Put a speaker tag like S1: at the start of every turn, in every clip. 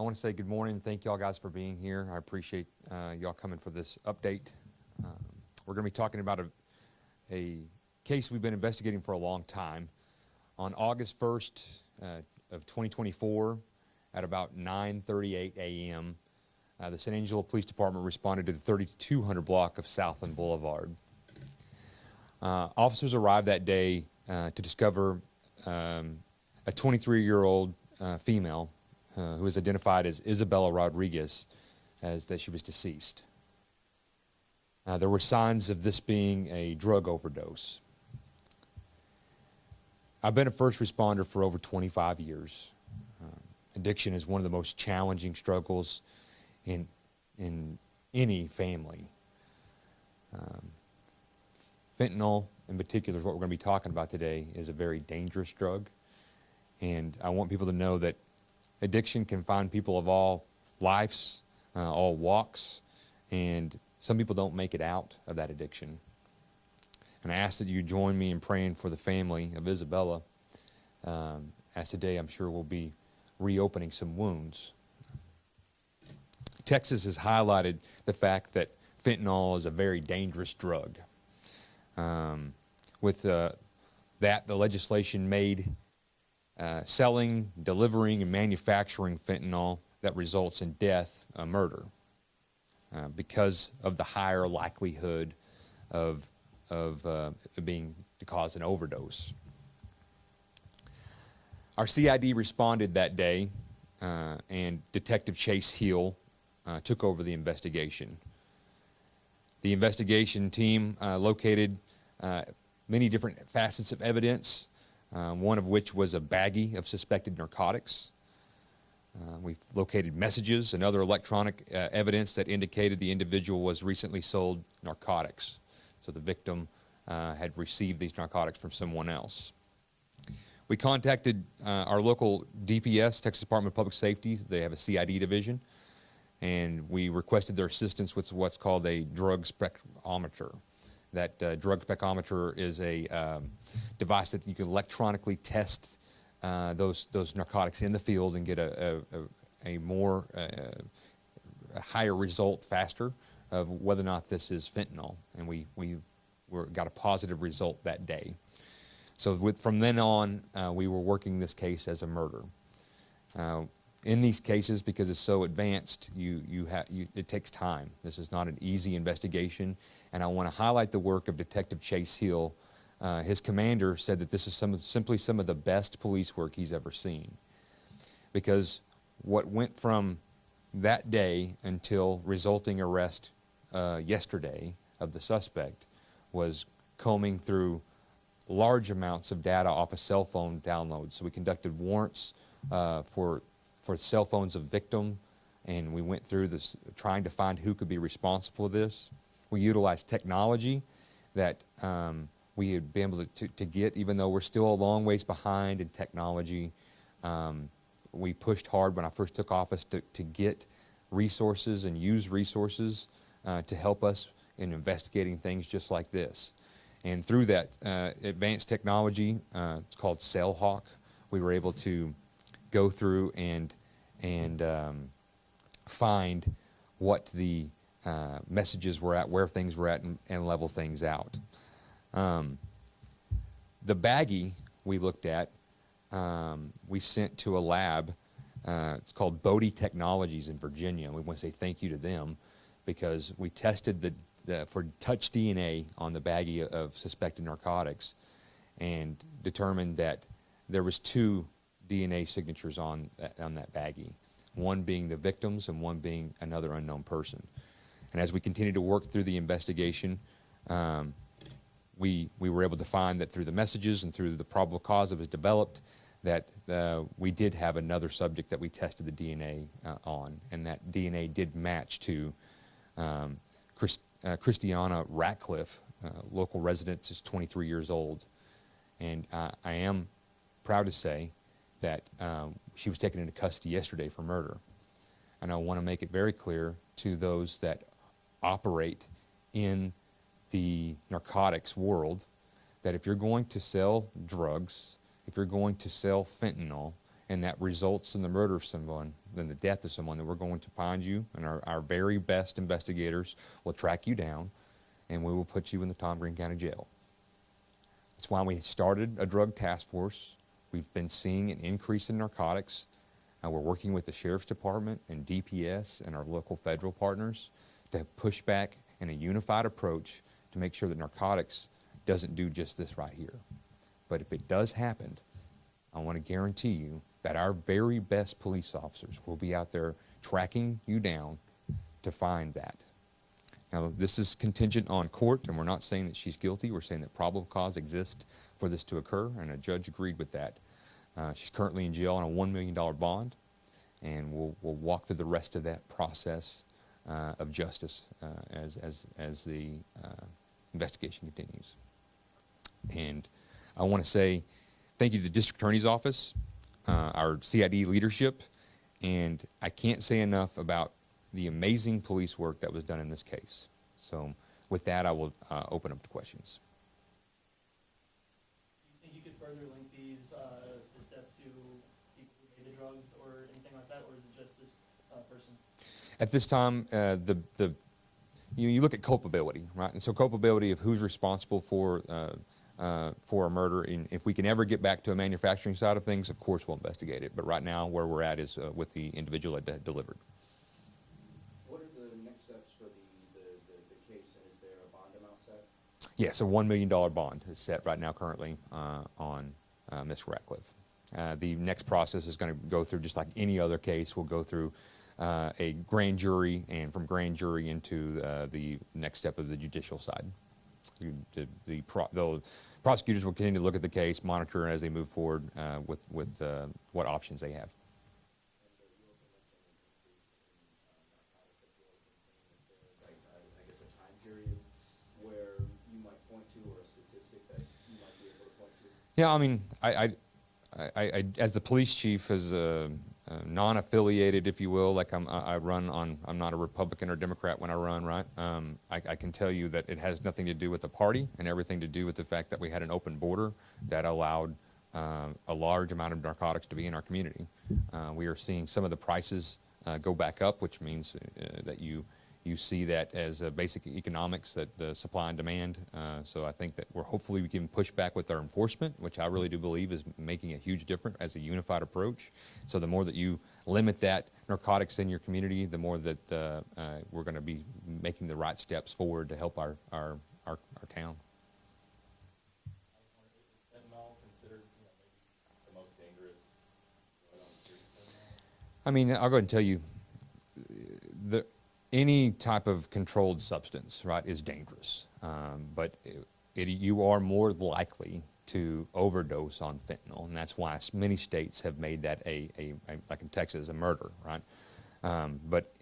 S1: I want to say good morning. Thank y'all guys for being here. I appreciate y'all coming for this update. We're going to be talking about a case we've been investigating for a long time. On August 1st of 2024, at about 9:38 a.m., the San Angelo Police Department responded to the 3200 block of Southland Boulevard. Officers arrived that day to discover a 23-year-old female who is identified as Isabella Rodriguez, as that she was deceased. There were signs of this being a drug overdose. I've been a first responder for over 25 years. Addiction is one of the most challenging struggles in any family. Fentanyl, in particular, is what we're going to be talking about today, is a very dangerous drug. And I want people to know that addiction can find people of all lives, all walks, and some people don't make it out of that addiction. And I ask that you join me in praying for the family of Isabella, as today I'm sure we'll be reopening some wounds. Texas has highlighted the fact that fentanyl is a very dangerous drug. With that, the legislation made selling, delivering, and manufacturing fentanyl that results in death a murder because of the higher likelihood of it being to cause an overdose. Our CID responded that day, and Detective Chase Hill took over the investigation. The investigation team located many different facets of evidence, one of which was a baggie of suspected narcotics. We've located messages and other electronic evidence that indicated the individual was recently sold narcotics. So the victim had received these narcotics from someone else. We contacted our local DPS, Texas Department of Public Safety. They have a CID division, and we requested their assistance with what's called a drug spectrometer. That drug spectrometer is a device that you can electronically test those narcotics in the field and get a higher result faster of whether or not this is fentanyl. And we got a positive result that day. So from then on, we were working this case as a murder. In these cases, because it's so advanced, it takes time. This is not an easy investigation, and I want to highlight the work of Detective Chase Hill. His commander said that this is simply some of the best police work he's ever seen, because what went from that day until resulting arrest yesterday of the suspect was combing through large amounts of data off of cell phone downloads. So we conducted warrants for cell phones of victim, and we went through this trying to find who could be responsible for this. We utilized technology that we had been able to get, even though we're still a long ways behind in technology. We pushed hard when I first took office to get resources and use resources to help us in investigating things just like this. And through that advanced technology, it's called CellHawk, we were able to go through and find what the messages were at, where things were at, and level things out. The baggie we looked at, we sent to a lab. It's called Bodie Technologies in Virginia. We want to say thank you to them, because we tested for touch DNA on the baggie of suspected narcotics and determined that there was 2 DNA signatures on that baggie, one being the victim's and one being another unknown person. And as we continue to work through the investigation, we were able to find that through the messages and through the probable cause that was developed, that we did have another subject that we tested the DNA on, and that DNA did match to Christiana Ratcliffe, local resident, is 23 years old. And I am proud to say that she was taken into custody yesterday for murder. And I want to make it very clear to those that operate in the narcotics world that if you're going to sell drugs, if you're going to sell fentanyl, and that results in the murder of someone, then the death of someone, then we're going to find you, and our very best investigators will track you down, and we will put you in the Tom Green County Jail. That's why we started a drug task force. We've been seeing an increase in narcotics. We're working with the Sheriff's Department and DPS and our local federal partners to push back in a unified approach to make sure that narcotics doesn't do just this right here. But if it does happen, I want to guarantee you that our very best police officers will be out there tracking you down to find that. Now, this is contingent on court, and we're not saying that she's guilty. We're saying that probable cause exists for this to occur, and a judge agreed with that. She's currently in jail on a $1 million bond, and we'll walk through the rest of that process of justice as the investigation continues. And I want to say thank you to the District Attorney's Office, our CID leadership, and I can't say enough about the amazing police work that was done in this case. So with that, I will open up to questions.
S2: Do you think you could further link this death to people who made the drugs or anything like that, or is it just this person?
S1: At this time, you look at culpability, right? And so culpability of who's responsible for a murder. And if we can ever get back to a manufacturing side of things, of course we'll investigate it. But right now, where we're at is with the individual that delivered.
S3: What are the next steps for the case, and is there a bond amount set?
S1: Yes, a $1 million bond is set right now currently on Ms. Ratcliffe. The next process is going to go through, just like any other case, we'll go through a grand jury, and from grand jury into the next step of the judicial side. The prosecutors will continue to look at the case, monitor as they move forward with what options they have.
S3: I guess a time period where you might point to, or a statistic that you might be able to point to?
S1: Yeah, I mean, I as the police chief, as a non-affiliated, if you will, like I run on, I'm not a Republican or Democrat when I run, right? I can tell you that it has nothing to do with the party and everything to do with the fact that we had an open border that allowed a large amount of narcotics to be in our community. We are seeing some of the prices go back up, which means that you see that as basic economics, that the supply and demand. So I think that hopefully we can push back with our enforcement, which I really do believe is making a huge difference as a unified approach. So the more that you limit that narcotics in your community, the more that we're going to be making the right steps forward to help our town.
S4: Is fentanyl considered, maybe the most dangerous drug on the streets?
S1: I mean, I'll go ahead and tell you, any type of controlled substance, right, is dangerous. But you are more likely to overdose on fentanyl, and that's why many states have made that like in Texas, a murder, right? But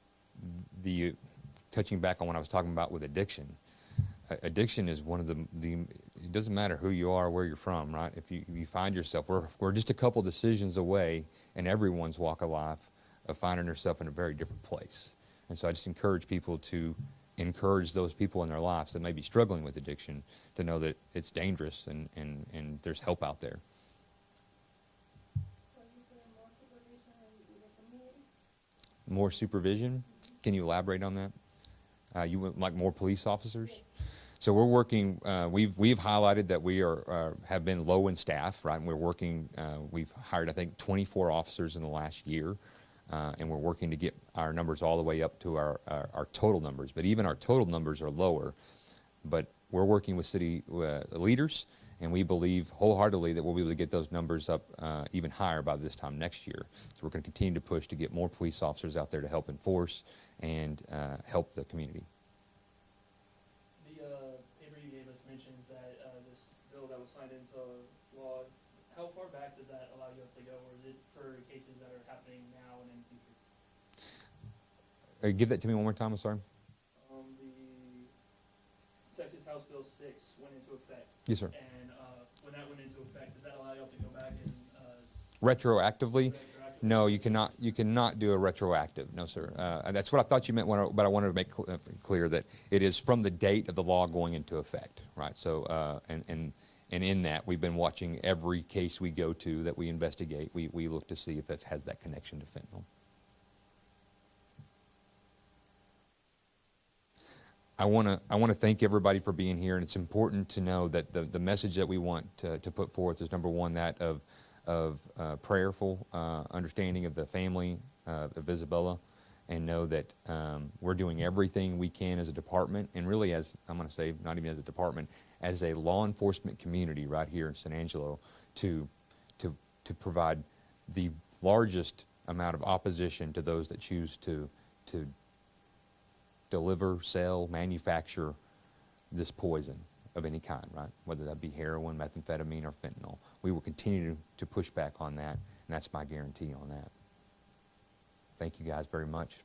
S1: touching back on what I was talking about with addiction, addiction is one of it doesn't matter who you are, where you're from, right? If you find yourself, we're just a couple decisions away in everyone's walk of life of finding yourself in a very different place. And so I just encourage people to encourage those people in their lives that may be struggling with addiction to know that it's dangerous and there's help out there.
S5: So you put more supervision in the community?
S1: More supervision? Can you elaborate on that? You would like more police officers?
S5: Yes.
S1: So we're working, we've highlighted that we have been low in staff, right? And we're working, we've hired, I think, 24 officers in the last year. And we're working to get our numbers all the way up to our total numbers. But even our total numbers are lower. But we're working with city leaders, and we believe wholeheartedly that we'll be able to get those numbers up even higher by this time next year. So we're going to continue to push to get more police officers out there to help enforce and help the community.
S2: The paper you gave us mentions that this bill that was signed into law, how far back does that allow you guys to go, or is it for cases that are happening now and in the future?
S1: Give that to me one more time, I'm sorry.
S2: The Texas House Bill 6 went into effect.
S1: Yes, sir.
S2: And when that went into effect, does that allow y'all to go back and
S1: Retroactively? No, you cannot. You cannot do a retroactive. No, sir. And that's what I thought you meant, but I wanted to make clear that it is from the date of the law going into effect, right? So, and And in that, we've been watching every case we go to that we investigate. We look to see if that has that connection to fentanyl. I want to thank everybody for being here, and it's important to know that the message that we want to put forth is, number one, that of prayerful understanding of the family of Isabella, and know that we're doing everything we can as a department, and really as, I'm going to say, not even as a department, as a law enforcement community right here in San Angelo to provide the largest amount of opposition to those that choose to deliver, sell, manufacture this poison of any kind, right? Whether that be heroin, methamphetamine, or fentanyl. We will continue to push back on that, and that's my guarantee on that. Thank you guys very much.